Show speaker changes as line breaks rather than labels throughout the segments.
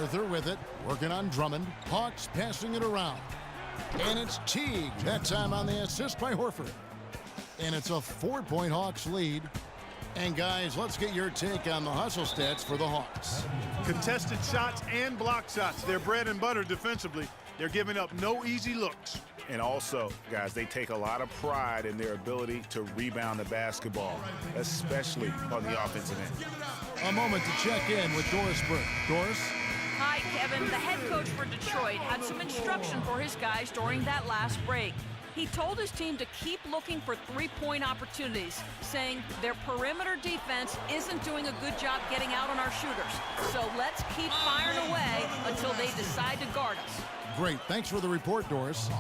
Arthur with it, working on Drummond. Hawks passing it around. And it's Teague, that time on the assist by Horford. And it's a 4-point Hawks lead. And guys, let's get your take on the hustle stats for the Hawks.
Contested shots and block shots. They're bread and butter defensively. They're giving up no easy looks.
And also, guys, they take a lot of pride in their ability to rebound the basketball, especially on the offensive end.
A moment to check in with Doris Burke. Doris?
Hi, Kevin. The head coach for Detroit had some instruction for his guys during that last break. He told his team to keep looking for three-point opportunities, saying their perimeter defense isn't doing a good job getting out on our shooters. So let's keep firing away until they decide to guard us.
Great. Thanks for the report, Doris.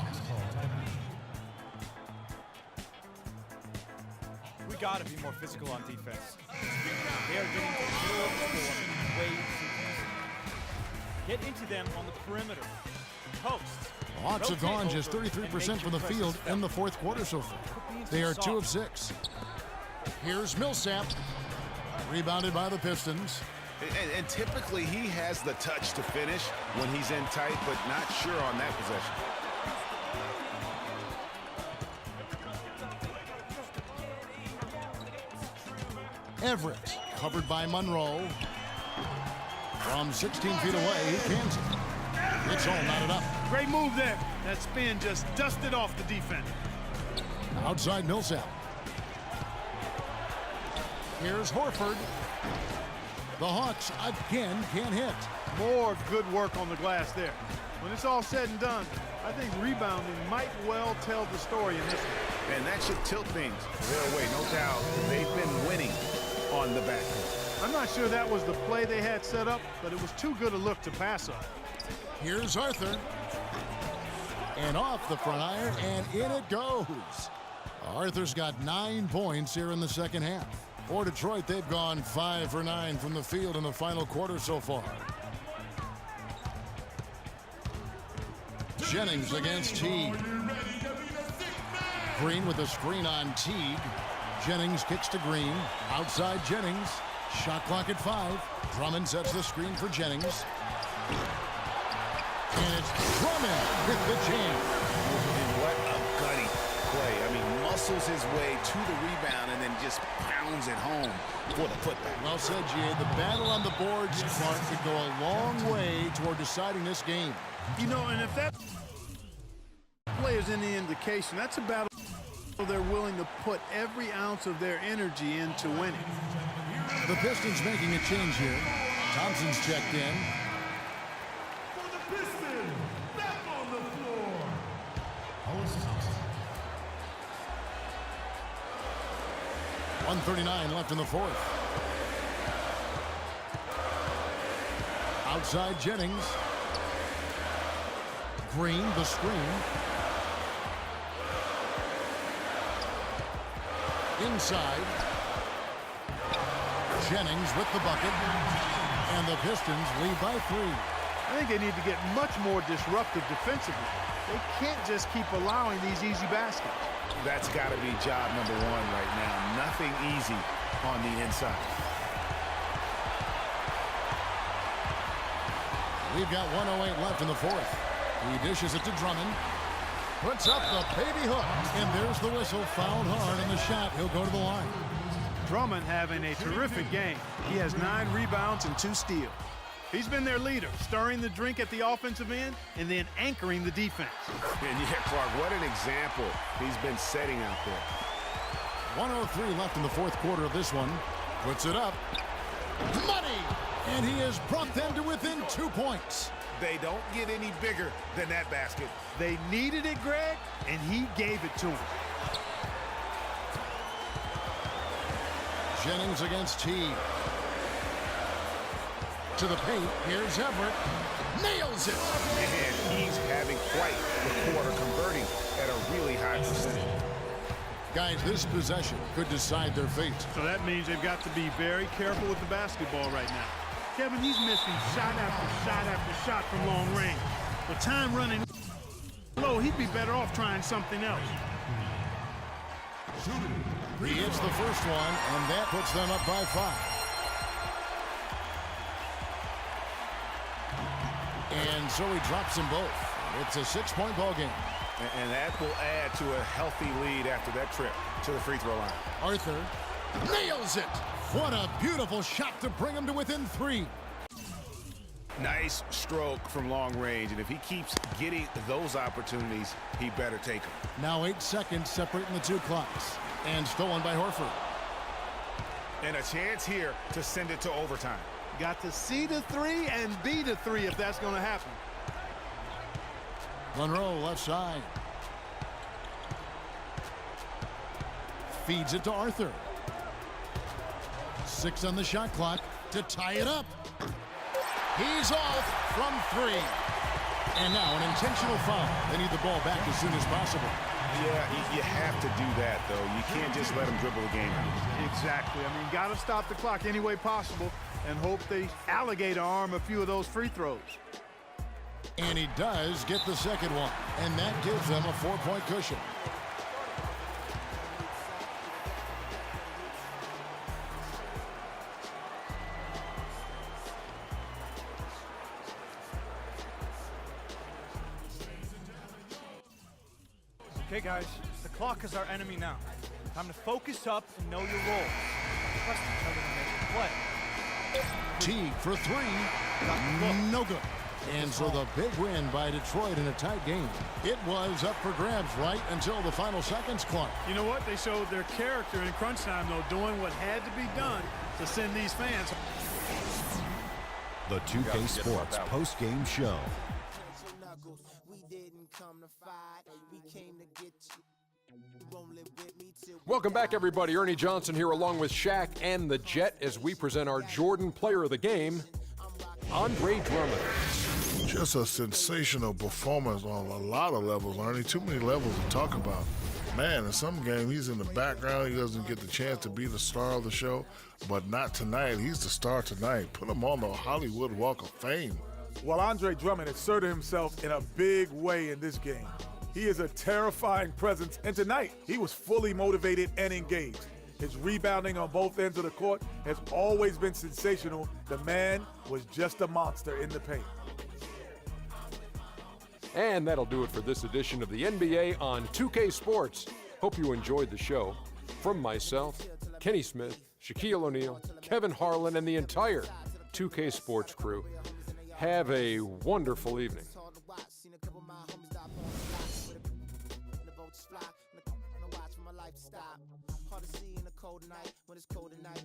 We got to be more physical on defense. They are getting to the middle of the floor way too easy. Get into them on the perimeter. Posts.
The Hawks have gone just 33% from the field in the fourth quarter so far. They are 2 of 6. Here's Millsap. Rebounded by the Pistons.
And typically he has the touch to finish when he's in tight, but not sure on that possession.
Everett covered by Monroe. From 16 feet away, he cans it. It's all knotted up.
Great move there. That spin just dusted off the defense.
Outside Millsap. Here's Horford. The Hawks again can't hit.
More good work on the glass there. When it's all said and done, I think rebounding might well tell the story in this one.
And that should tilt things their way, no doubt. They've been winning on the back end.
I'm not sure that was the play they had set up, but it was too good a look to pass up.
Here's Arthur. And off the front iron, and in it goes. Arthur's got 9 points here in the second half. For Detroit, they've gone 5 for 9 from the field in the final quarter so far. Jennings against Teague. Green with a screen on Teague. Jennings kicks to Green. Outside Jennings. Shot clock at 5. Drummond sets the screen for Jennings. And it's Drummond with the jam.
And what a gutty play. I mean, muscles his way to the rebound and then just pounds it home for the putback.
Well said, G.A. The battle on the boards, Clark, could go a long way toward deciding this game.
You know, and if that play is any indication, that's a battle they're willing to put every ounce of their energy into winning.
The Pistons making a change here. Thompson's checked in.
For the Pistons, back on the floor.
1:39 left in the fourth. Outside Jennings. Green, the screen. Inside. Jennings with the bucket. And the Pistons lead by 3.
I think they need to get much more disruptive defensively. They can't just keep allowing these easy baskets.
That's got to be job number 1 right now. Nothing easy on the inside.
We've got 1:08 left in the fourth. He dishes it to Drummond. Puts up the baby hook. And there's the whistle. Fouled hard on the shot. He'll go to the line.
Drummond having a terrific game. He has 9 rebounds and 2 steals. He's been their leader, stirring the drink at the offensive end and then anchoring the defense.
And yeah, Clark, what an example he's been setting out there.
1:03 left in the fourth quarter of this one. Puts it up. Money! And he has brought them to within 2 points.
They don't get any bigger than that basket.
They needed it, Greg, and he gave it to them.
Jennings against Teague. To the paint. Here's Everett. Nails it!
And he's having quite the quarter, converting at a really high percentage.
Guys, this possession could decide their fate.
So that means they've got to be very careful with the basketball right now. Kevin, he's missing shot after shot after shot from long range. With time running low, he'd be better off trying something else.
He hits the first one, and that puts them up by 5. And so he drops them both. It's a 6-point ball game.
And that will add to a healthy lead after that trip to the free throw line.
Arthur nails it. What a beautiful shot to bring him to within 3.
Nice stroke from long range, and if he keeps getting those opportunities, he better take them.
Now 8 seconds separating the two clocks. And stolen by Horford.
And a chance here to send it to overtime.
Got to see the 3 and be the 3 if that's going to happen.
Monroe left side. Feeds it to Arthur. 6 on the shot clock to tie it up. He's off from 3. And now an intentional foul. They need the ball back as soon as possible.
Yeah, you have to do that, though. You can't just let them dribble the game out.
Exactly. I mean, got to stop the clock any way possible and hope they alligator arm a few of those free throws.
And he does get the second one. And that gives them a 4-point cushion.
Okay, guys, the clock is our enemy now. Time to focus up and know your roles. Trust each other to make a play.
Teague for 3. No good. And so the big win by Detroit in a tight game. It was up for grabs right until the final seconds, Clark.
You know what? They showed their character in crunch time, though, doing what had to be done to send these fans.
The 2K Sports post-game show.
Welcome back, everybody. Ernie Johnson here along with Shaq and the Jet as we present our Jordan Player of the Game, Andre Drummond.
Just a sensational performance on a lot of levels, Ernie. Too many levels to talk about. Man, in some game, he's in the background. He doesn't get the chance to be the star of the show, but not tonight. He's the star tonight. Put him on the Hollywood Walk of Fame.
Well, Andre Drummond asserted himself in a big way in this game. He is a terrifying presence, and tonight he was fully motivated and engaged. His rebounding on both ends of the court has always been sensational. The man was just a monster in the paint.
And that'll do it for this edition of the NBA on 2K Sports. Hope you enjoyed the show. From myself, Kenny Smith, Shaquille O'Neal, Kevin Harlan, and the entire 2K Sports crew, have a wonderful evening.
Hard to see in a cold night when it's cold at night.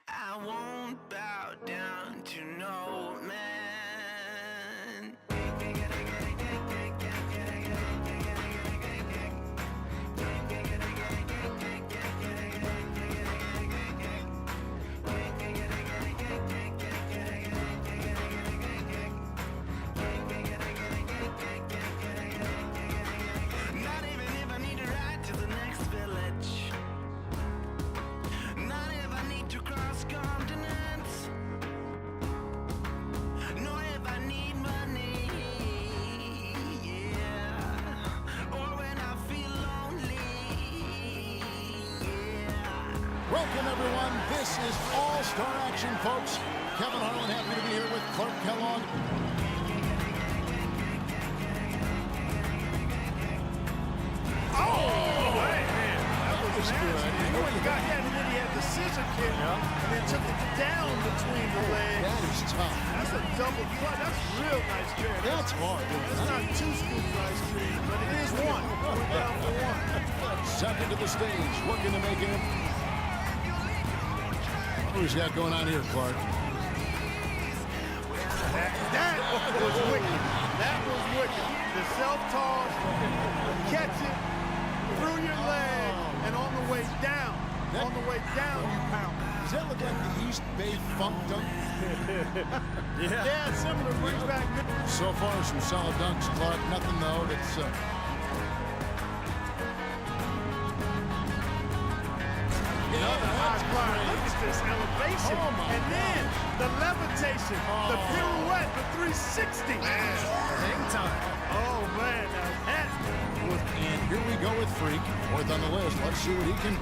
I won't bow down to no man. Not even if I need to ride to the next village. Not if I need to cross continents. Nor if I need money. Yeah. Or when I feel lonely. Yeah.
Welcome, everyone. This is all-star action, folks. Kevin Harlan, happy to be here with Clark Kellogg.
And then he had the scissor kick, and then took it down between the legs.
That is tough.
That's a double clutch. That's real nice chair.
That's hard.
That's not 2 scoops of ice cream, but it is 1. We're down for 1.
Second to the stage, working to make him. What he's got going on here, Clark?
That was wicked. That was wicked. The self-toss, catch it through your leg, and on the way down. On the way down, you pound.
Does that look like the East Bay Funk dunk?
Yeah, similar. Brings back good.
So far, some solid dunks, Clark. Nothing, though, that's...
Another high climb. Look at this elevation. And then the levitation, the pirouette, the 360. Man, hang time. Oh, man. Now that was...
And here we go with Freak. Fourth on the list. Let's see what he can...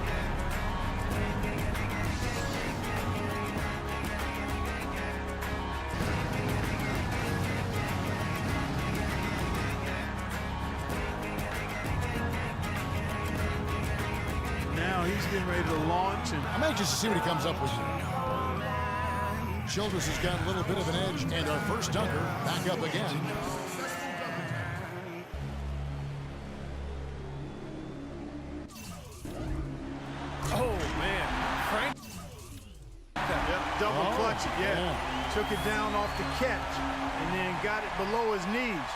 Now he's getting ready to launch. And
I'm anxious to see what he comes up with. Childress has got a little bit of an edge, and our first dunker back up again.
oh, man. Frank. Yep, double clutch it, yeah. Took it down off the catch and then got it below his knees.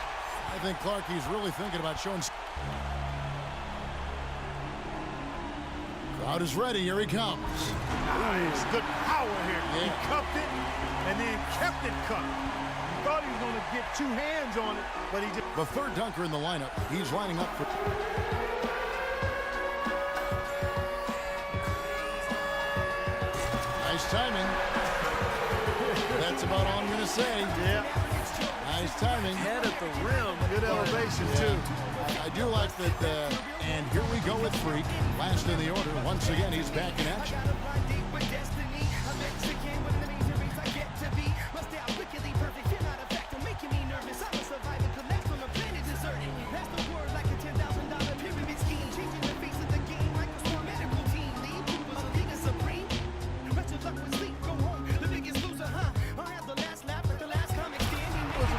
I think Clark, he's really thinking about showing... Crowd is ready. Here he comes.
Nice. Good power here.
Yeah.
He cupped it and then kept it cupped. He thought he was going to get 2 hands on it, but he just...
The third dunker in the lineup. He's lining up for... Nice timing. That's about all I'm going to say.
Yeah.
Nice timing.
Head at the rim. Good elevation, too.
I do like that. And here we go with Freak. Last in the order. Once again, he's back in action.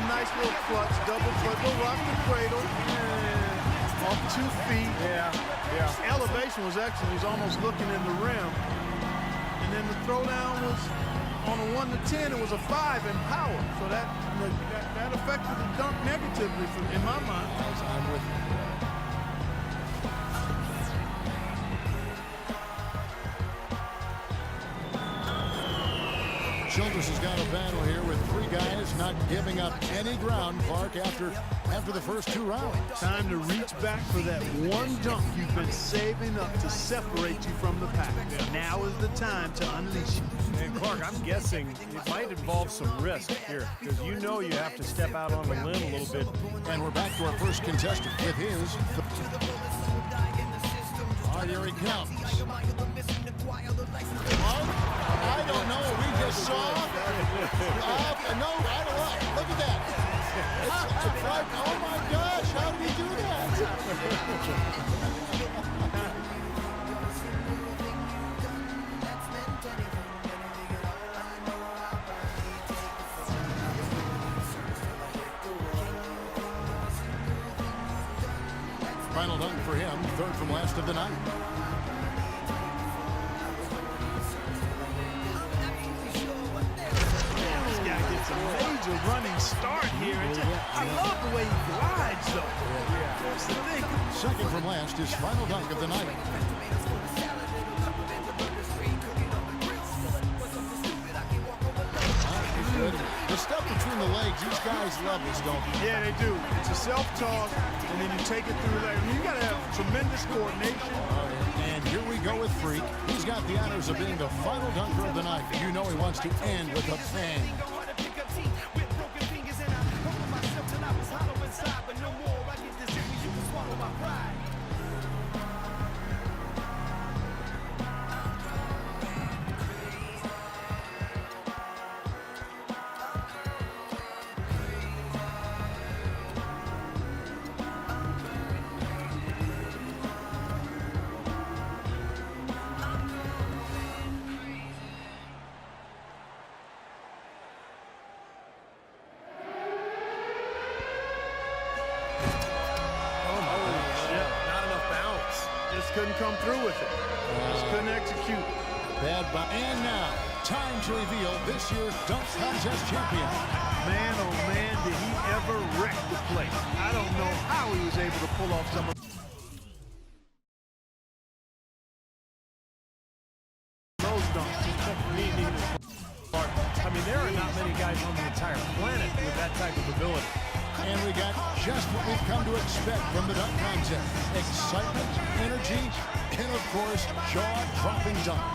Nice little clutch, double clutch, go rock the cradle, and off 2 feet. Yeah. Elevation was excellent. He's almost looking in the rim. And then the throwdown was on a 1 to 10. It was a 5 in power. So that affected the dunk negatively in my mind.
I'm with you. Childress has got a battle here with 3 guys not giving up any ground, Clark, after the first 2 rounds.
Time to reach back for that one dunk you've been saving up to separate you from the pack. Now is the time to unleash it.
And Clark, I'm guessing it might involve some risk here, because you know you have to step out on the limb a little bit.
And we're back to our first contestant with his... All right, here he comes. I don't know what we just saw. No, I don't know. Look at that. It's like, oh my gosh, how did he do that? Final dunk for him, third from last of the night.
It's a major running start here. I love the way he glides, though. That's the thing.
Second from last, his final dunk of the night. The stuff between the legs, these guys love this, don't they?
Yeah, they do. It's a self-toss, and then you take it through there. I mean, you got to have tremendous coordination.
And here we go with Freak. He's got the honors of being the final dunker of the night. You know he wants to end with a bang.
Couldn't come through with it. Just couldn't execute.
Bad by. And now, time to reveal this year's dunk contest champion.
Man, oh man, did he ever wreck the place. I don't know how he was able to pull off some of those dunks.
I mean, there are not many guys on the entire planet with that type of ability.
And we got just what we've come to expect from the dunk contest. Excitement, energy, and of course, jaw-dropping dunk.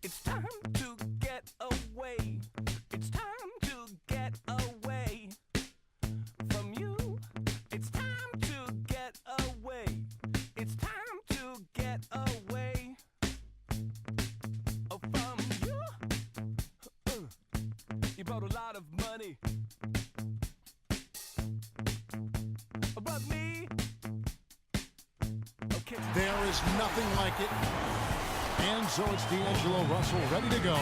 It's time to get away. It's time to get away from you. It's time to get away. It's time to get away from you. You brought a lot of money, but me. Okay.
There is nothing like it. And so it's D'Angelo Russell ready to go.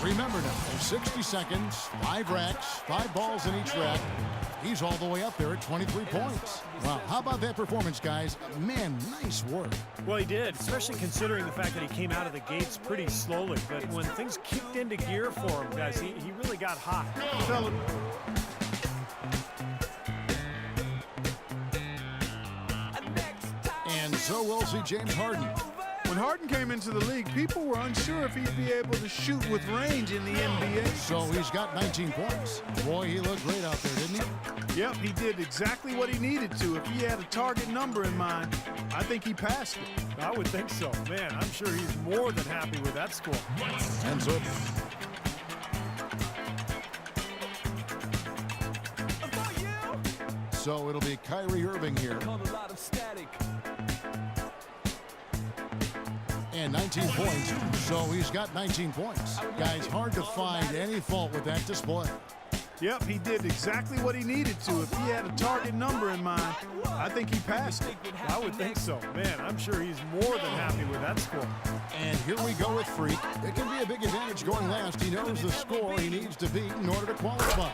Remember now, 60 seconds, 5 racks, 5 balls in each rack. He's all the way up there at 23 points. Wow, how about that performance, guys? Man, nice work.
Well, he did, especially considering the fact that he came out of the gates pretty slowly. But when things kicked into gear for him, guys, he really got hot.
And so we'll see James Harden.
When Harden came into the league, people were unsure if he'd be able to shoot with range in the NBA.
So he's got 19 points. Boy, he looked great out there, didn't he?
Yep, he did exactly what he needed to. If he had a target number in mind, I think he passed it.
I would think so. Man, I'm sure he's more than happy with that score.
And so So it'll be Kyrie Irving here. And 19 points, so he's got 19 points. Guys, hard to find any fault with that display.
Yep, he did exactly what he needed to. If he had a target number in mind, I think he passed it.
I would think so. Man, I'm sure he's more than happy with that score.
And here we go with Freak. It can be a big advantage going last. He knows the score he needs to beat in order to qualify.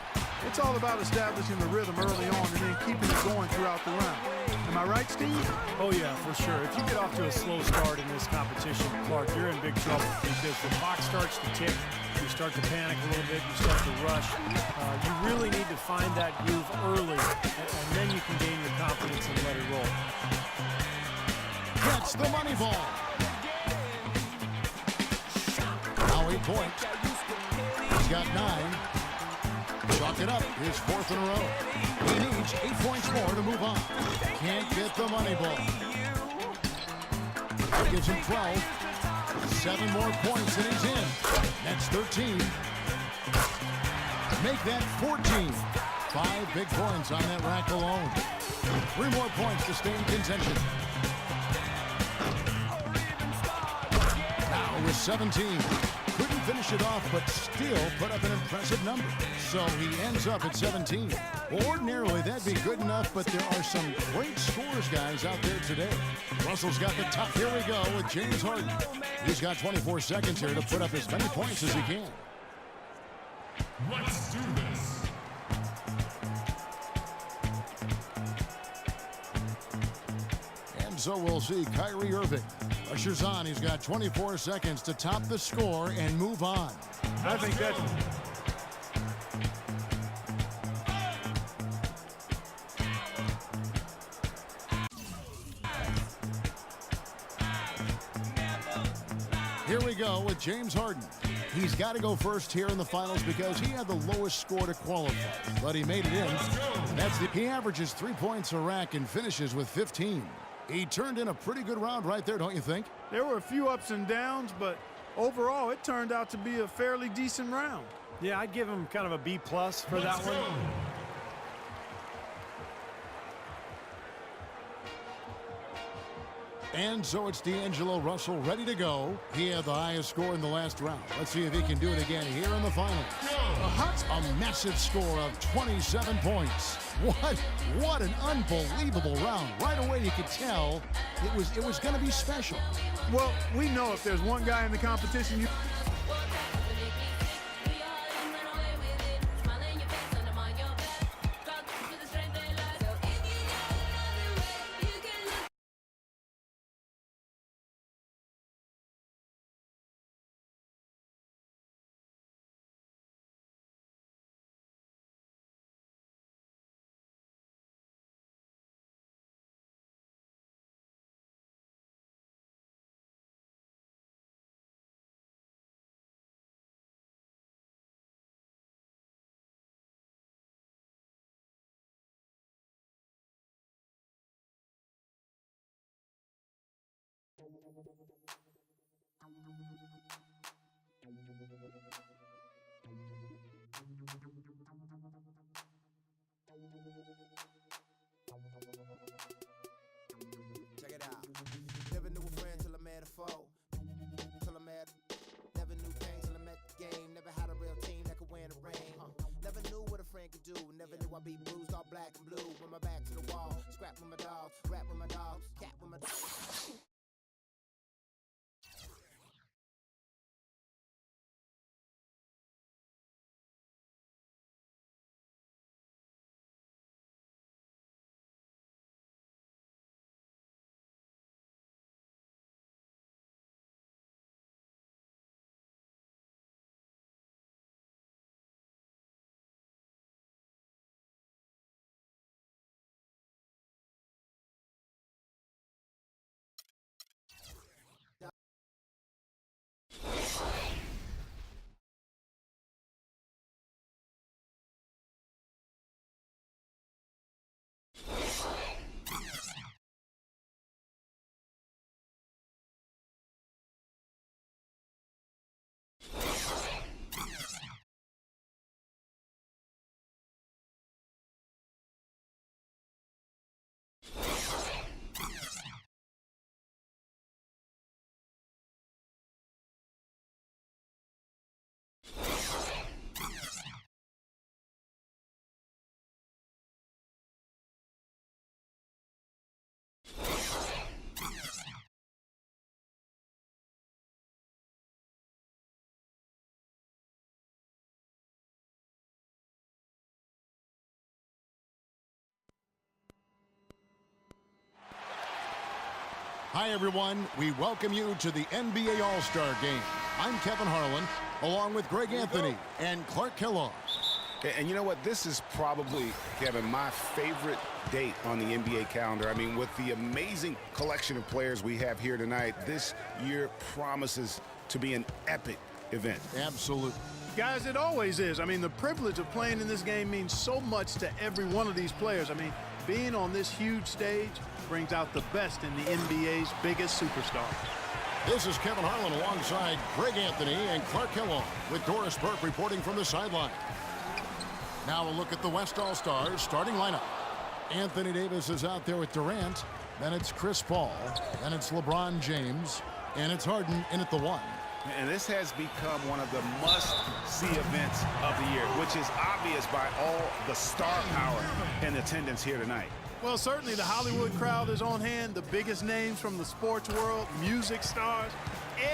It's all about establishing the rhythm early on and then keeping it going throughout the round. Am I right, Steve?
Oh, yeah, for sure. If you get off to a slow start in this competition, Clark, you're in big trouble because the clock starts to tick. You start to panic a little bit. You start to rush. You really need to find that groove early, and then you can gain your confidence and let it roll.
Gets the money ball. Now 8 points. He's got 9. Chalk it up, his 4th in a row. He needs 8 points more to move on. Can't get the money ball. Gives him 12. 7 more points and he's in. That's 13. Make that 14. 5 big points on that rack alone. 3 more points to stay in contention. Now with 17. Couldn't finish it off, but still put up an impressive number. So he ends up at 17. Well, ordinarily, that'd be good enough, but there are some great scores guys out there today. Russell's got the top. Here we go with James Harden. He's got 24 seconds here to put up as many points as he can.
Let's do this.
And so we'll see Kyrie Irving. Pressure's on. He's got 24 seconds to top the score and move on.
I think that's...
Here we go with James Harden. He's got to go first here in the finals because he had the lowest score to qualify, but he made it in. And he averages 3 points a rack and finishes with 15. He turned in a pretty good round right there, don't you think?
There were a few ups and downs, but overall it turned out to be a fairly decent round.
Yeah, I'd give him kind of a B+ for that one.
And so it's D'Angelo Russell ready to go. He had the highest score in the last round. Let's see if he can do it again here in the finals. A massive score of 27 points. What an unbelievable round. Right away you could tell it was going to be special.
Well, we know if there's one guy in the competition you...
Check it out. Never knew a friend till I met a foe. Never knew pain till I met the game. Never had a real team that could win the rain. Never knew what a friend could do. Never knew I'd be bruised all black and blue. With my back to the wall. Scrap with my dogs. Rap with my dogs. Cat with my dogs.
Hi, everyone. We welcome you to the NBA All-Star Game. I'm Kevin Harlan, along with Greg Anthony and Clark Kellogg.
And you know what? This is probably, Kevin, my favorite date on the NBA calendar. I mean, with the amazing collection of players we have here tonight, this year promises to be an epic event.
Absolutely.
Guys, it always is. I mean, the privilege of playing in this game means so much to every one of these players. I mean, being on this huge stage brings out the best in the NBA's biggest superstars.
This is Kevin Harlan alongside Greg Anthony and Clark Kellogg with Doris Burke reporting from the sideline. Now a look at the West All-Stars starting lineup. Anthony Davis is out there with Durant. Then it's Chris Paul. Then it's LeBron James. And it's Harden in at the 1.
And this has become one of the must-see events of the year, which is obvious by all the star power in attendance here tonight.
Well, certainly the Hollywood crowd is on hand, the biggest names from the sports world, music stars.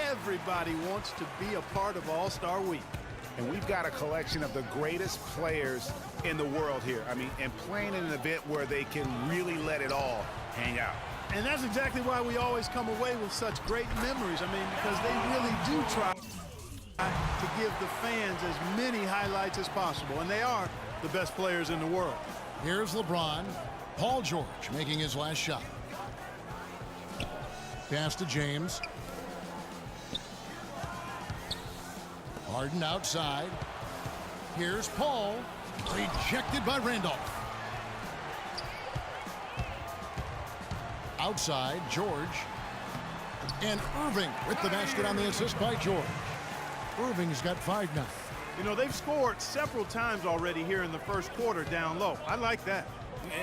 Everybody wants to be a part of All-Star Week.
And we've got a collection of the greatest players in the world here. I mean, and playing in an event where they can really let it all hang out.
And that's exactly why we always come away with such great memories. I mean, because they really do try to give the fans as many highlights as possible. And they are the best players in the world.
Here's LeBron. Paul George making his last shot. Pass to James. Harden outside. Here's Paul. Rejected by Randolph. Outside, George. And Irving with the basket on the assist by George. Irving's got 5 now.
You know, they've scored several times already here in the first quarter down low. I like that.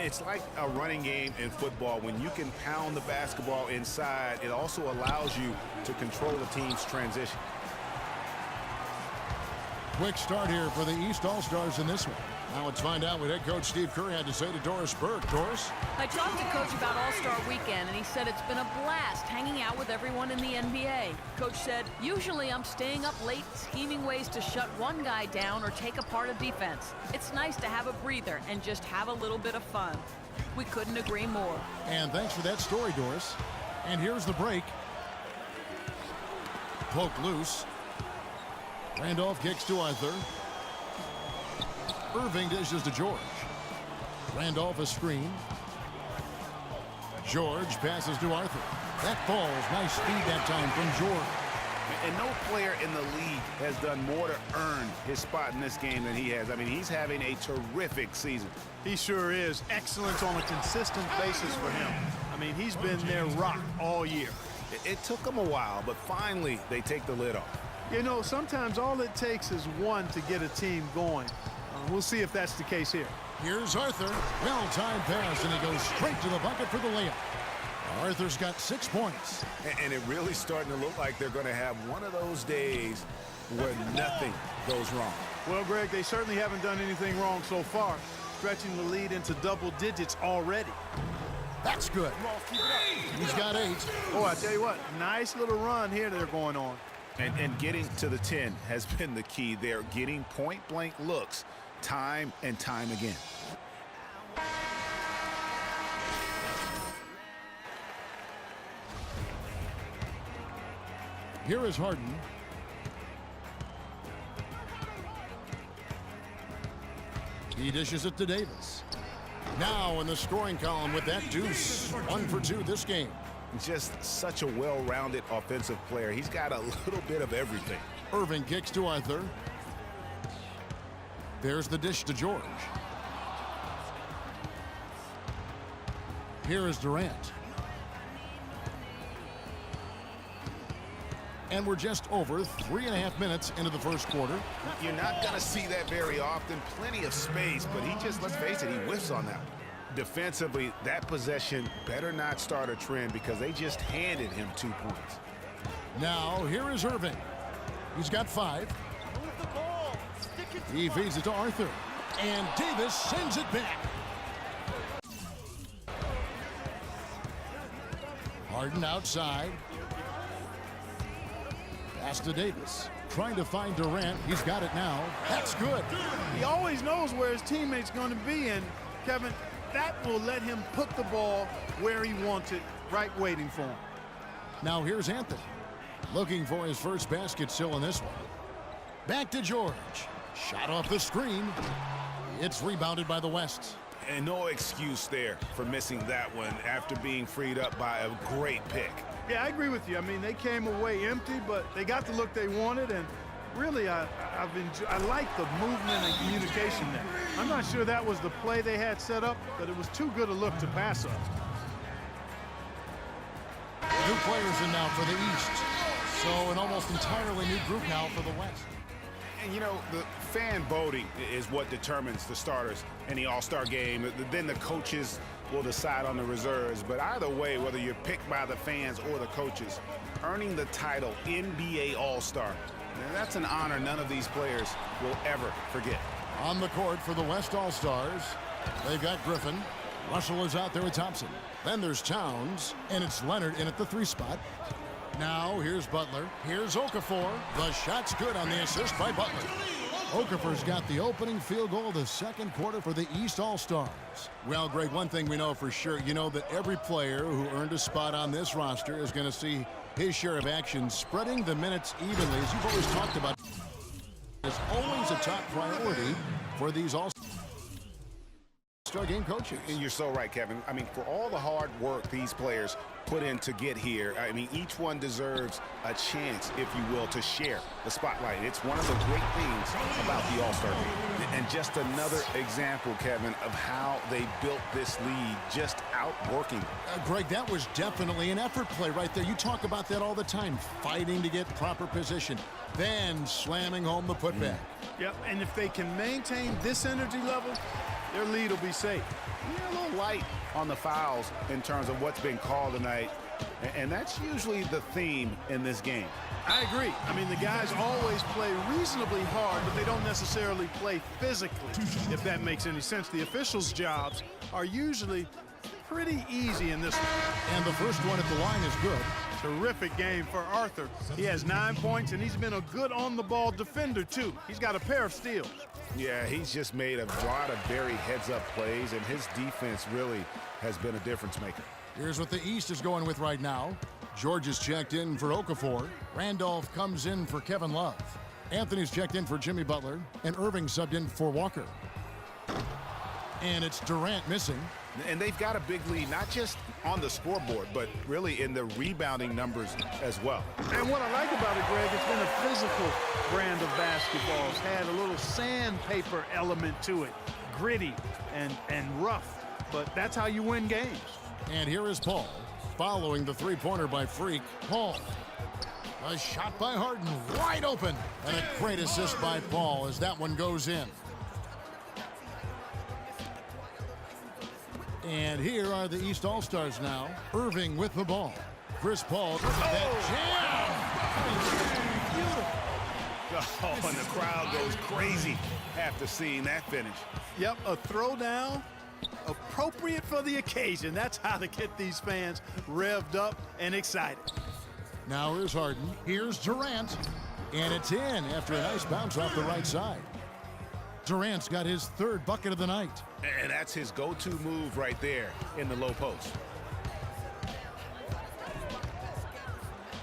It's like a running game in football. When you can pound the basketball inside, it also allows you to control the team's transition.
Quick start here for the East All-Stars in this one. Now let's find out what head coach Steve Kerr had to say to Doris Burke. Doris?
I talked to Coach about All-Star Weekend, and he said it's been a blast hanging out with everyone in the NBA. Coach said, usually I'm staying up late scheming ways to shut one guy down or take apart a defense. It's nice to have a breather and just have a little bit of fun. We couldn't agree more.
And thanks for that story, Doris. And here's the break. Poke loose. Randolph kicks to Arthur. Irving dishes to George. Randolph a screen. George passes to Arthur. That falls. Nice speed that time from George.
And no player in the league has done more to earn his spot in this game than he has. I mean, he's having a terrific season.
He sure is. Excellence on a consistent basis for him. I mean, he's been their rock all year.
It took him a while, but finally they take the lid off.
You know, sometimes all it takes is one to get a team going. We'll see if that's the case here.
Here's Arthur. Well-timed pass, and he goes straight to the bucket for the layup. Arthur's got 6 points.
And it really starting to look like they're going to have one of those days where nothing goes wrong.
Well, Greg, they certainly haven't done anything wrong so far, stretching the lead into double digits already.
That's good. He's got 8.
Oh, I tell you what, nice little run here they're going on.
And getting to the 10 has been the key. They're getting point-blank looks time and time again.
Here is Harden. He dishes it to Davis. Now in the scoring column with that deuce. 1 for 2 this game.
Just such a well-rounded offensive player. He's got a little bit of everything.
Irving kicks to Arthur. There's the dish to George. Here is Durant. And we're just over 3.5 minutes into the first quarter.
You're not going to see that very often. Plenty of space, but he just, let's face it, he whiffs on that. Defensively, that possession better not start a trend because they just handed him 2 points.
Now, here is Irving. He's got 5. He feeds it to Arthur. And Davis sends it back. Harden outside. Pass to Davis. Trying to find Durant. He's got it now. That's good.
He always knows where his teammate's going to be, and Kevin, that will let him put the ball where he wants it, right waiting for him.
Now here's Anthony. Looking for his first basket still in this one. Back to George. Shot off the screen. It's rebounded by the West.
And no excuse there for missing that one after being freed up by a great pick.
Yeah, I agree with you. I mean, they came away empty, but they got the look they wanted, and really, I like the movement and communication there. I'm not sure that was the play they had set up, but it was too good a look to pass up.
New players in now for the East. So an almost entirely new group now for the West.
And you know, the fan voting is what determines the starters in the All-Star game. Then the coaches will decide on the reserves. But either way, whether you're picked by the fans or the coaches, earning the title NBA All-Star, that's an honor none of these players will ever forget.
On the court for the West All-Stars, they've got Griffin. Russell is out there with Thompson. Then there's Towns, and it's Leonard in at the 3 spot. Now here's Butler. Here's Okafor. The shot's good on the assist by Butler. Okafor's got the opening field goal of the second quarter for the East All-Stars. Well, Greg, one thing we know for sure, you know that every player who earned a spot on this roster is going to see his share of action, spreading the minutes evenly, as you've always talked about. It's always a top priority for these All-Star game coaches.
And you're so right, Kevin. I mean, for all the hard work these players put in to get here, I mean, each one deserves a chance, if you will, to share the spotlight. It's one of the great things about the All-Star game. And just another example, Kevin, of how they built this league, just outworking.
Greg, that was definitely an effort play right there. You talk about that all the time, fighting to get proper position, then slamming home the putback.
Yep, and if they can maintain this energy level, their lead will be safe.
Yeah, a little light on the fouls in terms of what's been called tonight, and that's usually the theme in this game.
I agree. I mean, the guys always play reasonably hard, but they don't necessarily play physically, if that makes any sense. The officials' jobs are usually pretty easy in this one.
And the first one at the line is good.
Terrific game for Arthur. He has 9 points, and he's been a good on-the-ball defender, too. He's got a pair of steals.
Yeah, he's just made a lot of very heads-up plays, and his defense really has been a difference maker.
Here's what the East is going with right now. George is checked in for Okafor. Randolph comes in for Kevin Love. Anthony's checked in for Jimmy Butler. And Irving subbed in for Walker. And it's Durant missing.
And they've got a big lead, not just on the scoreboard, but really in the rebounding numbers as well.
And what I like about it, Greg, it's been a physical brand of basketball. It's had a little sandpaper element to it, gritty and rough, but that's how you win games.
And here is Paul, following the three-pointer by Freak. Paul, a shot by Harden, wide open, and a great assist by Paul as that one goes in. And here are the East All-Stars now. Irving with the ball. Chris Paul, look at that jam.
Oh, and the crowd goes crazy after seeing that finish.
Yep, a throwdown appropriate for the occasion. That's how to get these fans revved up and excited.
Now here's Harden. Here's Durant. And it's in after a nice bounce off the right side. Durant's got his third bucket of the night.
And that's his go-to move right there in the low post.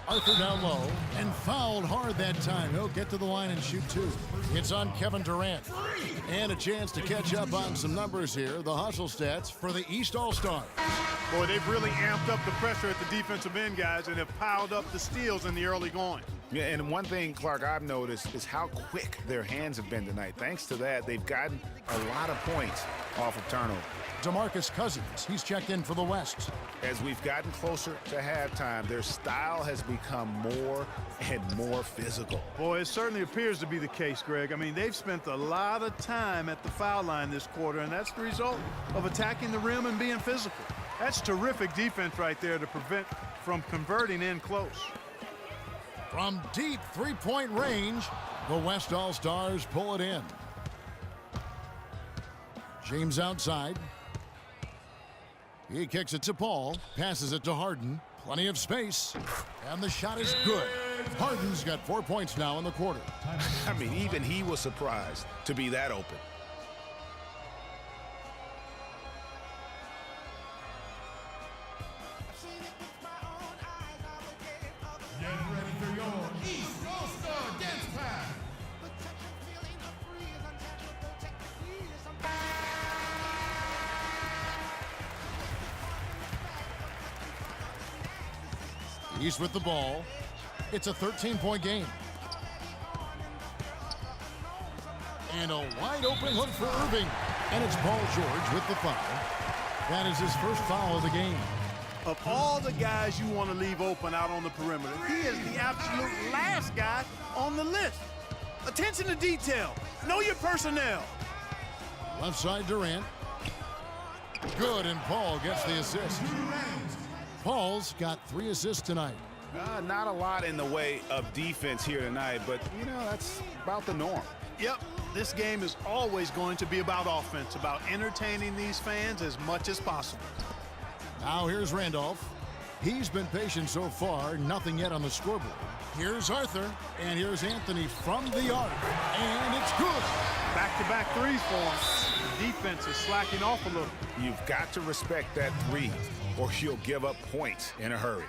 Arthur down low and fouled hard that time. He'll get to the line and shoot two. It's on Kevin Durant. And a chance to catch up on some numbers here. The hustle stats for the East All-Stars.
Boy, they've really amped up the pressure at the defensive end, guys, and have piled up the steals in the early going.
Yeah, and one thing, Clark, I've noticed is how quick their hands have been tonight. Thanks to that, they've gotten a lot of points off of turnover.
DeMarcus Cousins, he's checked in for the West.
As we've gotten closer to halftime, their style has become more and more physical.
Boy, it certainly appears to be the case, Greg. I mean, they've spent a lot of time at the foul line this quarter, and that's the result of attacking the rim and being physical. That's terrific defense right there to prevent from converting in close.
From deep three-point range, the West All-Stars pull it in. James outside. He kicks it to Paul, passes it to Harden. Plenty of space, and the shot is good. Harden's got 4 points now in the quarter.
I mean, even he was surprised to be that open.
East with the ball. It's a 13-point game. And a wide open look for Irving. And it's Paul George with the foul. That is his first foul of the game.
Of all the guys you want to leave open out on the perimeter, he is the absolute last guy on the list. Attention to detail. Know your personnel.
Left side Durant. Good, and Paul gets the assist. Paul's got 3 assists tonight.
Not a lot in the way of defense here tonight, but, you know, that's about the norm.
Yep, this game is always going to be about offense, about entertaining these fans as much as possible.
Now here's Randolph. He's been patient so far, nothing yet on the scoreboard. Here's Arthur, and here's Anthony from the arc, and it's good.
Back-to-back threes for him. The defense is slacking off a little.
You've got to respect that three, or you'll give up points in a hurry.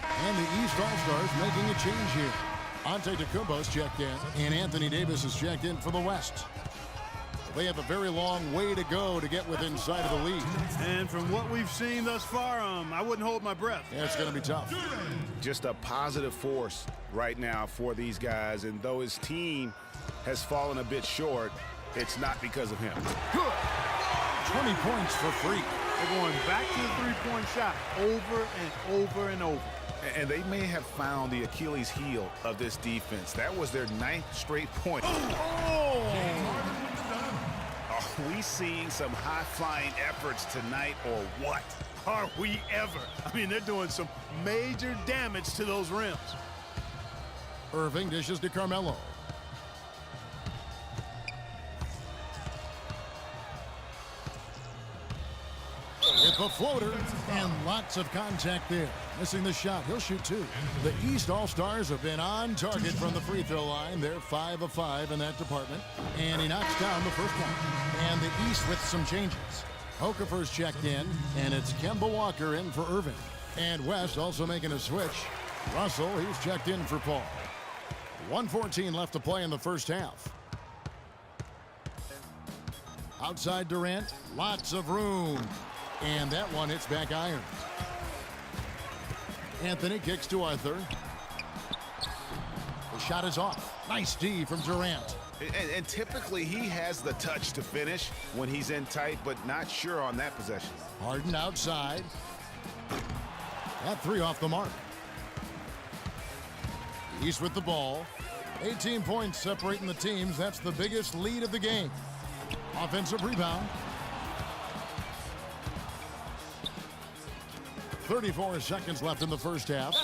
And the East All-Stars making a change here. Antetokounmpo's checked in, and Anthony Davis is checked in for the West. They have a very long way to go to get within sight of the lead.
And from what we've seen thus far, I wouldn't hold my breath.
Yeah, it's going to be tough.
Just a positive force right now for these guys, and though his team has fallen a bit short, it's not because of him.
Good. 20 points for free.
They're going back to the three-point shot over and over and over.
And they may have found the Achilles heel of this defense. That was their 9th straight point. Are we seeing some high-flying efforts tonight or what?
Are we ever? I mean, they're doing some major damage to those rims.
Irving dishes to Carmelo. With the floater, and lots of contact there. Missing the shot, he'll shoot 2. The East All-Stars have been on target from the free throw line. They're 5 of 5 in that department. And he knocks down the first one. And the East with some changes. Okafor's checked in, and it's Kemba Walker in for Irving. And West also making a switch. Russell, he's checked in for Paul. 1:14 left to play in the first half. Outside Durant, lots of room. And that one hits back iron. Anthony kicks to Arthur. The shot is off. Nice D from Durant.
And typically he has the touch to finish when he's in tight, but not sure on that possession.
Harden outside. That 3 off the mark. East with the ball. 18 points separating the teams. That's the biggest lead of the game. Offensive rebound. 34 seconds left in the first half.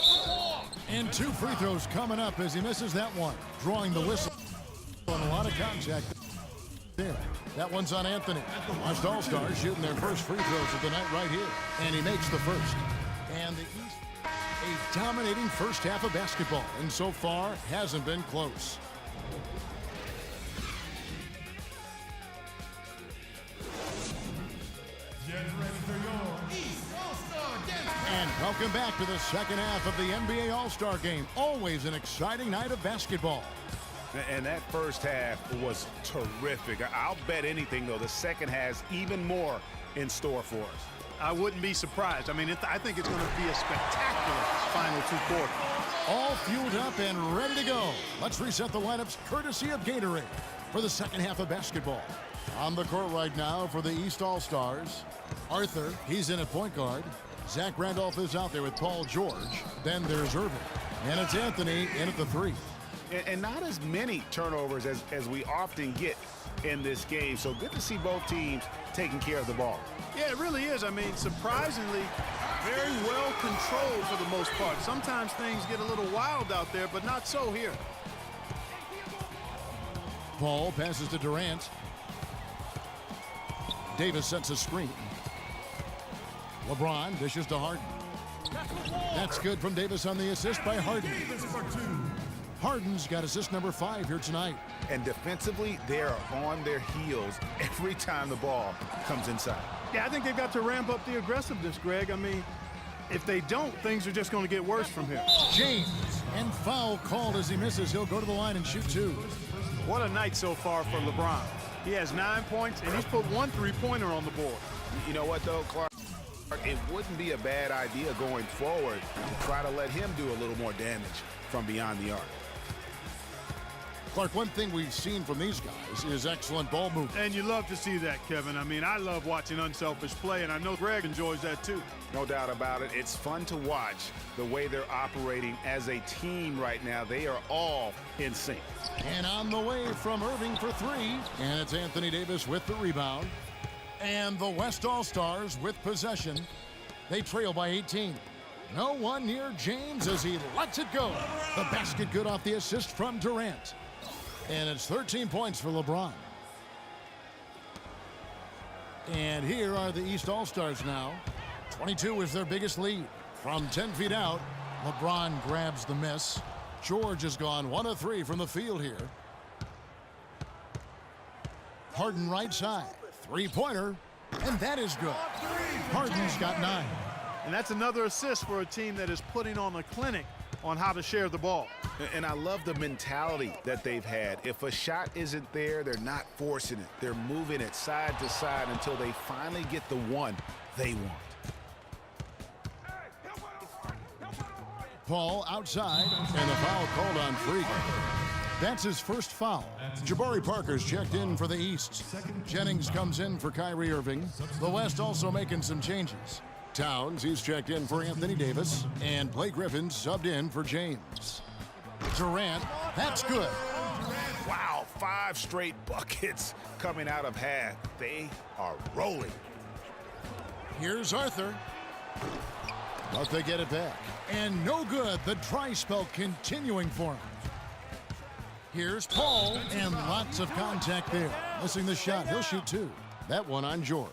And 2 free throws coming up as he misses that one. Drawing the whistle. And a lot of contact there. That one's on Anthony. West All-Stars shooting their first free throws of the night right here. And he makes the first. And the East, a dominating first half of basketball. And so far, hasn't been close. And welcome back to the second half of the NBA All-Star Game. Always an exciting night of basketball.
And that first half was terrific. I'll bet anything, though, the second has even more in store for us.
I wouldn't be surprised. I mean, I think it's going to be a spectacular final 2 quarters.
All fueled up and ready to go. Let's reset the lineups courtesy of Gatorade for the second half of basketball. On the court right now for the East All-Stars, Arthur, he's in at point guard. Zach Randolph is out there with Paul George. Then there's Irving. And it's Anthony in at the 3.
And not as many turnovers as we often get in this game. So good to see both teams taking care of the ball.
Yeah, it really is. I mean, surprisingly, very well controlled for the most part. Sometimes things get a little wild out there, but not so here.
Paul passes to Durant. Davis sets a screen. LeBron dishes to Harden. That's good from Davis on the assist by Harden. Harden's got assist number 5 here tonight.
And defensively, they are on their heels every time the ball comes inside.
Yeah, I think they've got to ramp up the aggressiveness, Greg. I mean, if they don't, things are just going to get worse from here.
James, and foul called as he misses. He'll go to the line and shoot 2.
What a night so far for LeBron. He has 9 points, and he's put 1 3-pointer on the board.
You know what, though, Clark? It wouldn't be a bad idea going forward to try to let him do a little more damage from beyond the arc.
Clark, one thing we've seen from these guys is excellent ball movement.
And you love to see that, Kevin. I mean, I love watching unselfish play, and I know Greg enjoys that too.
No doubt about it. It's fun to watch the way they're operating as a team right now. They are all in sync.
And on the way from Irving for three. And it's Anthony Davis with the rebound. And the West All-Stars with possession. They trail by 18. No one near James as he lets it go. The basket good off the assist from Durant. And it's 13 points for LeBron. And here are the East All-Stars now. 22 is their biggest lead. From 10 feet out, LeBron grabs the miss. George has gone 1 of 3 from the field here. Harden right side. Three-pointer. And that is good. Harden's got 9.
And that's another assist for a team that is putting on a clinic on how to share the ball.
And I love the mentality that they've had. If a shot isn't there, they're not forcing it. They're moving it side to side until they finally get the one they want.
Paul outside, and the foul called on Freak. That's his first foul. Jabari Parker's checked in for the East. Jennings comes in for Kyrie Irving. The West also making some changes. Towns, he's checked in for Anthony Davis, and Blake Griffin's subbed in for James. Durant, that's good.
Wow, 5 straight buckets coming out of half. They are rolling.
Here's Arthur. But they get it back. And no good. The dry spell continuing for him. Here's Paul, and lots of contact there. Missing the shot. He'll shoot 2. That one on George.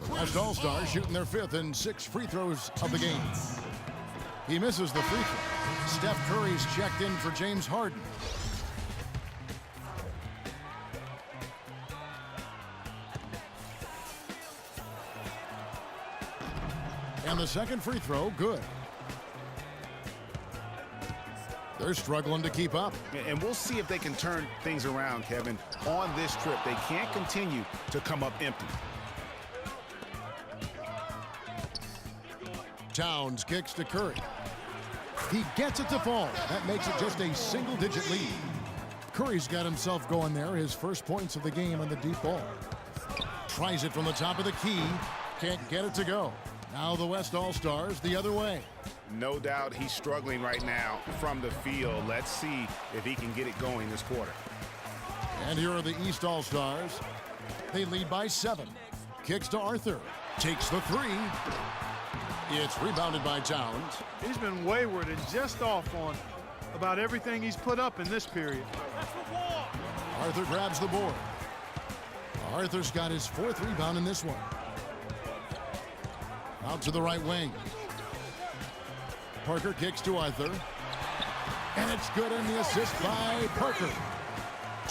The West All-Stars shooting their 5th and 6th free throws of the game. He misses the free throw. Steph Curry's checked in for James Harden. And the second free throw, good. They're struggling to keep up.
And we'll see if they can turn things around, Kevin. On this trip, they can't continue to come up empty.
Towns kicks to Curry. He gets it to fall. That makes it just a single-digit lead. Curry's got himself going there, his first points of the game on the deep ball. Tries it from the top of the key. Can't get it to go. Now the West All-Stars the other way.
No doubt he's struggling right now from the field. Let's see if he can get it going this quarter.
And here are the East All-Stars. They lead by 7. Kicks to Arthur. Takes the 3. It's rebounded by Towns.
He's been wayward and just off on about everything he's put up in this period.
Arthur grabs the board. Arthur's got his 4th rebound in this one. Out to the right wing. Parker kicks to Arthur. And it's good, in the assist by Parker.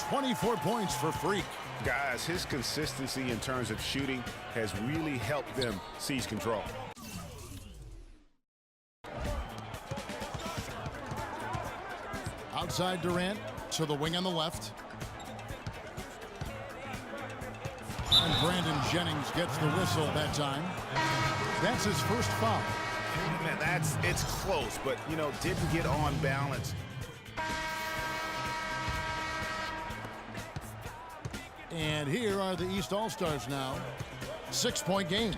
24 points for Freak.
Guys, his consistency in terms of shooting has really helped them seize control.
Outside Durant to the wing on the left. And Brandon Jennings gets the whistle that time. That's his first foul.
Man, it's close, but, you know, didn't get on balance.
And here are the East All-Stars now. 6-point game.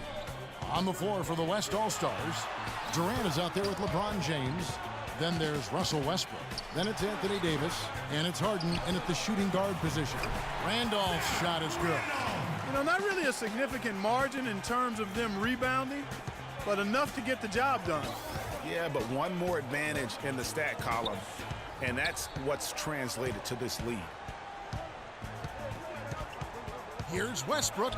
On the floor for the West All-Stars. Durant is out there with LeBron James. Then there's Russell Westbrook. Then it's Anthony Davis. And it's Harden in at the shooting guard position. Randolph's shot is good.
You know, not really a significant margin in terms of them rebounding, but enough to get the job done.
Yeah, but one more advantage in the stat column, and that's what's translated to this lead.
Here's Westbrook.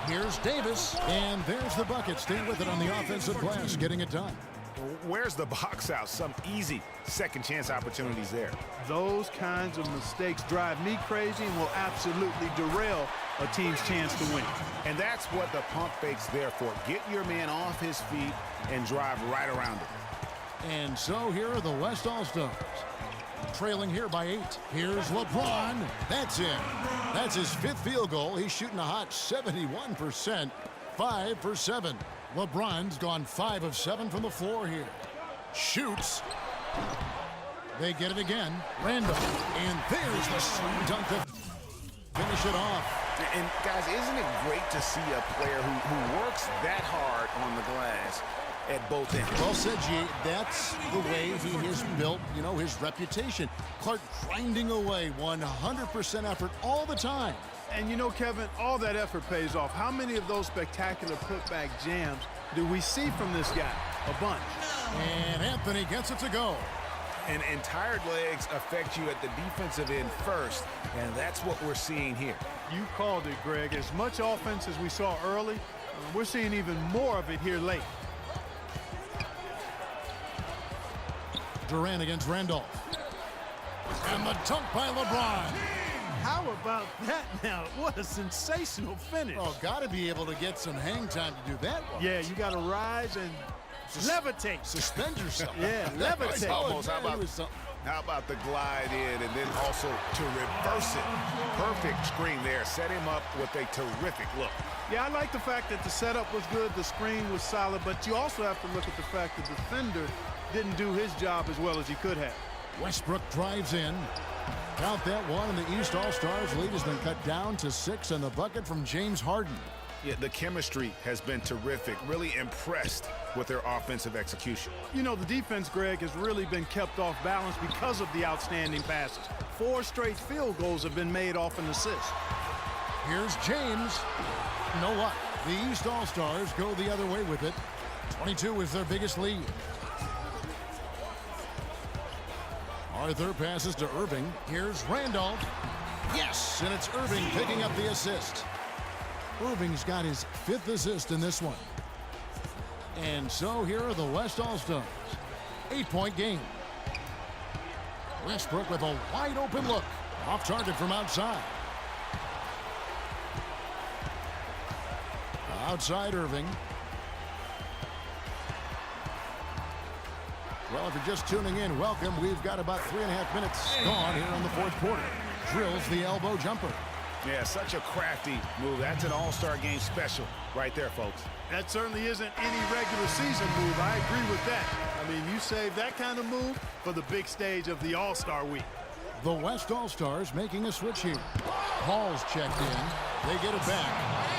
Here's Davis. And there's the bucket. Staying with it on the offensive glass, getting it done.
Where's the box out? Some easy second chance opportunities there.
Those kinds of mistakes drive me crazy and will absolutely derail a team's chance to win.
And that's what the pump fake's there for. Get your man off his feet and drive right around it.
And so here are the West All-Stars. Trailing here by 8. Here's LeBron. That's it. That's his 5th field goal. He's shooting a hot 71%. 5 for 7. LeBron's gone 5 of 7 from the floor here. Shoots. They get it again. Randall. And there's the slam dunk to finish it off.
And guys, isn't it great to see a player who works that hard on the glass at both ends?
Well said, G. That's the way he has built, his reputation. Clark grinding away, 100% effort all the time.
And Kevin, all that effort pays off. How many of those spectacular putback jams do we see from this guy? A bunch.
And Anthony gets it to go.
And tired legs affect you at the defensive end first, and that's what we're seeing here.
You called it, Greg. As much offense as we saw early, we're seeing even more of it here late.
Durant against Randolph. And the dunk by LeBron.
How about that now? What a sensational finish.
Oh, got to be able to get some hang time to do that one.
Yeah, you got to rise and levitate.
Suspend yourself.
Yeah, levitate.
Almost. How about the glide in and then also to reverse it? Perfect screen there. Set him up with a terrific look.
Yeah, I like the fact that the setup was good, the screen was solid, but you also have to look at the fact that the defender didn't do his job as well as he could have.
Westbrook drives in. Count that one, and the East All-Stars lead has been cut down to 6, and the bucket from James Harden.
Yeah, the chemistry has been terrific. Really impressed with their offensive execution.
The defense, Greg, has really been kept off balance because of the outstanding passes. 4 straight field goals have been made off an assist.
Here's James. You know what? The East All-Stars go the other way with it. 22 is their biggest lead. Arthur passes to Irving. Here's Randolph. Yes, and it's Irving picking up the assist. Irving's got his 5th assist in this one. And so here are the West All-Stars. 8-point game. Westbrook with a wide open look. Off target from outside. Outside Irving. Well, if you're just tuning in, welcome. We've got about 3.5 minutes gone here in the 4th quarter. Drills the elbow jumper.
Yeah, such a crafty move. That's an all-star game special right there, folks.
That certainly isn't any regular season move. I agree with that. I mean, you save that kind of move for the big stage of the All-Star week.
The West All-Stars making a switch here. Paul's checked in. They get it back.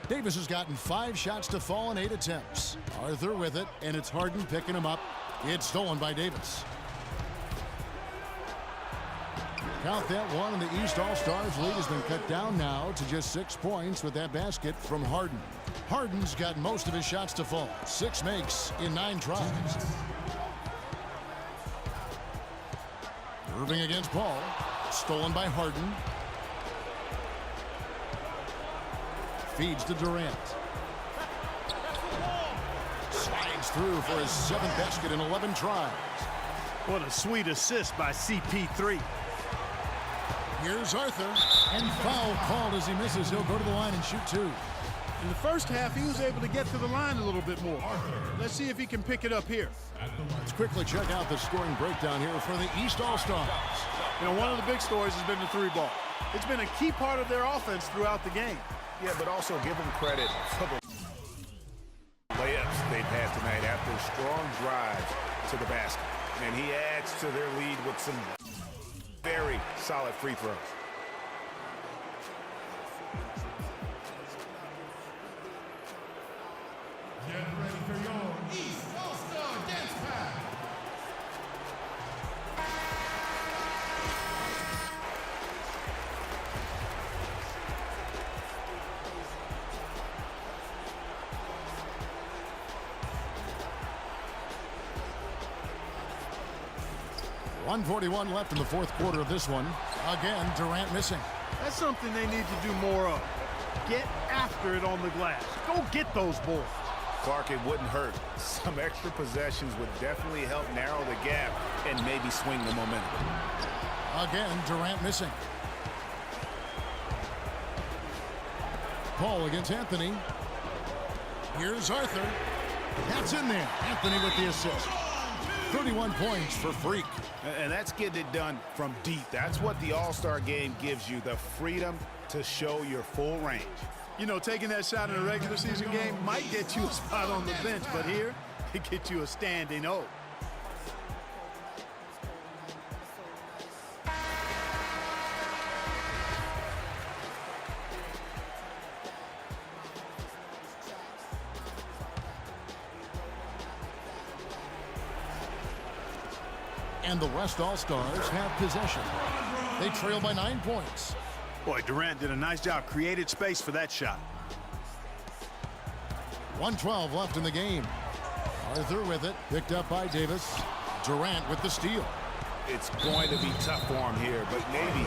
Davis has gotten 5 shots to fall in 8 attempts. Arthur with it, and it's Harden picking him up. It's stolen by Davis. Count that one, and the East All-Stars lead has been cut down now to just 6 points with that basket from Harden. Harden's got most of his shots to fall. 6 makes in 9 tries. Irving against Paul. Stolen by Harden. Feeds to Durant. Slides through for his 7th basket in 11 tries.
What a sweet assist by CP3.
Here's Arthur, and foul called as he misses. He'll go to the line and shoot 2.
In the first half, he was able to get to the line a little bit more. Let's see if he can pick it up here.
Let's quickly check out the scoring breakdown here for the East All-Stars.
One of the big stories has been the 3-ball. It's been a key part of their offense throughout the game.
Yeah, but also give them credit for the layups they've had tonight after strong drives to the basket. And he adds to their lead with some very solid free throws.
Get ready for your East All-Star Dance Pack.
.141 left in the 4th quarter of this one. Again, Durant missing.
That's something they need to do more of. Get after it on the glass. Go get those boards.
Clark, it wouldn't hurt. Some extra possessions would definitely help narrow the gap and maybe swing the momentum.
Again, Durant missing. Paul against Anthony. Here's Arthur. That's in there. Anthony with the assist. 31 points for Freak.
And that's getting it done from deep. That's what the All-Star game gives you, the freedom to show your full range.
Taking that shot in a regular season game might get you a spot on the bench, but here, to get you a standing O.
And the West All-Stars have possession. They trail by 9 points.
Boy, Durant did a nice job, created space for that shot.
1:12 left in the game. Arthur with it, picked up by Davis. Durant with the steal.
It's going to be tough for him here, but maybe,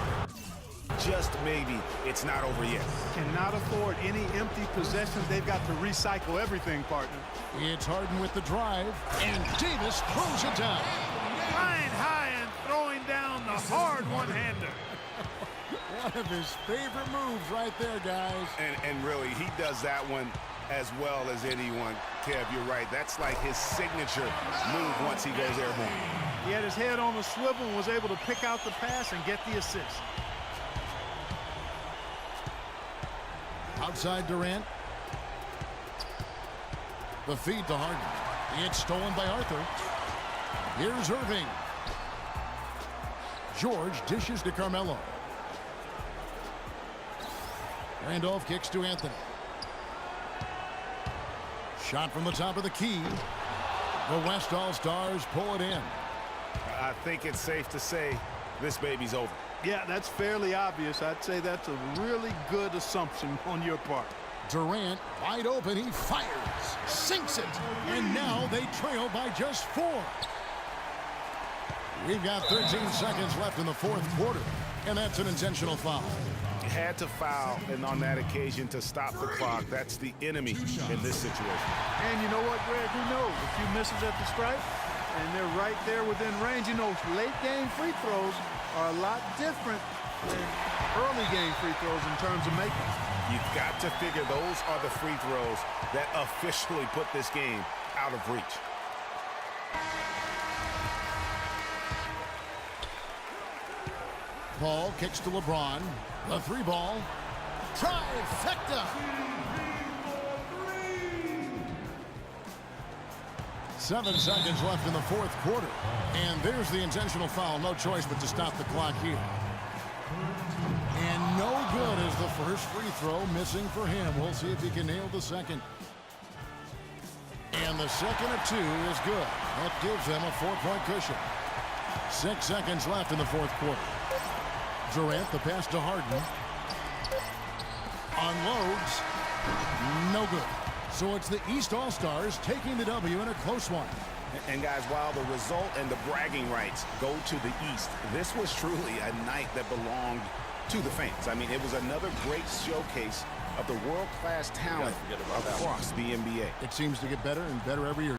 just maybe, it's not over yet.
Cannot afford any empty possessions. They've got to recycle everything, partner.
It's Harden with the drive, and Davis throws it down.
Flying high and throwing down the hard one-hander.
One of his favorite moves right there, guys.
And really, he does that one as well as anyone. Kev, you're right. That's like his signature move once he goes airborne.
He had his head on the swivel and was able to pick out the pass and get the assist.
Outside Durant. The feed to Harden. It's stolen by Arthur. Here's Irving. George dishes to Carmelo. Randolph kicks to Anthony. Shot from the top of the key. The West All-Stars pull it in.
I think it's safe to say this baby's over.
Yeah, that's fairly obvious. I'd say that's a really good assumption on your part.
Durant wide open. He fires. Sinks it. And now they trail by just 4. We've got 13 seconds left in the fourth quarter. And that's an intentional foul.
Had to foul, and on that occasion to stop the clock. That's the enemy in this situation.
And you know what, Greg? Who knows? A few misses at the stripe, and they're right there within range. You know, late-game free throws are a lot different than early-game free throws in terms of making.
You've got to figure those are the free throws that officially put this game out of reach.
Paul kicks to LeBron. The 3-ball. Trifecta. 7 seconds left in the fourth quarter. And there's the intentional foul. No choice but to stop the clock here. And no good is the first free throw, missing for him. We'll see if he can nail the second. And the second of 2 is good. That gives them a 4-point cushion. 6 seconds left in the fourth quarter. Durant, the pass to Harden. Unloads. No good. So it's the East All-Stars taking the W in a close one.
And guys, while the result and the bragging rights go to the East, this was truly a night that belonged to the fans. I mean, it was another great showcase of the world-class talent across the NBA.
It seems to get better and better every year.